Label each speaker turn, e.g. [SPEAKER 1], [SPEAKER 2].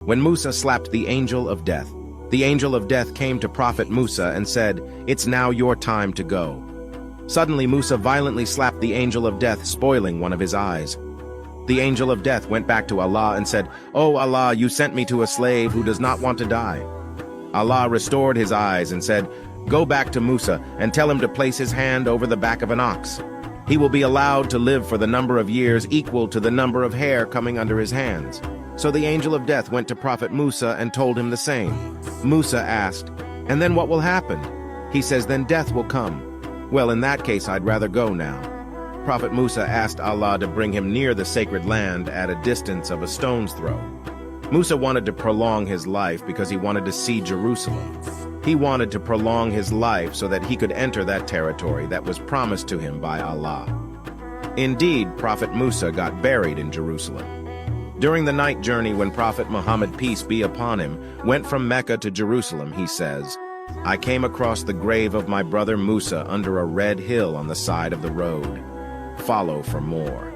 [SPEAKER 1] when Musa slapped the angel of death. The angel of death came to Prophet Musa and said, "It's now your time to go." Suddenly Musa violently slapped the angel of death, spoiling one of his eyes. The angel of death went back to Allah and said, "Oh Allah, you sent me to a slave who does not want to die." Allah restored his eyes and said, "Go back to Musa and tell him to place his hand over the back of an ox. He will be allowed to live for the number of years equal to the number of hair coming under his hands." So the angel of death went to Prophet Musa and told him the same. Musa asked, "And then what will happen?" He says, "Then death will come." "Well, in that case, I'd rather go now." Prophet Musa asked Allah to bring him near the sacred land at a distance of a stone's throw. Musa wanted to prolong his life because he wanted to see Jerusalem. He wanted to prolong his life so that he could enter that territory that was promised to him by Allah. Indeed, Prophet Musa got buried in Jerusalem. During the night journey when Prophet Muhammad, peace be upon him, went from Mecca to Jerusalem, he says, "I came across the grave of my brother Musa under a red hill on the side of the road. Follow for more."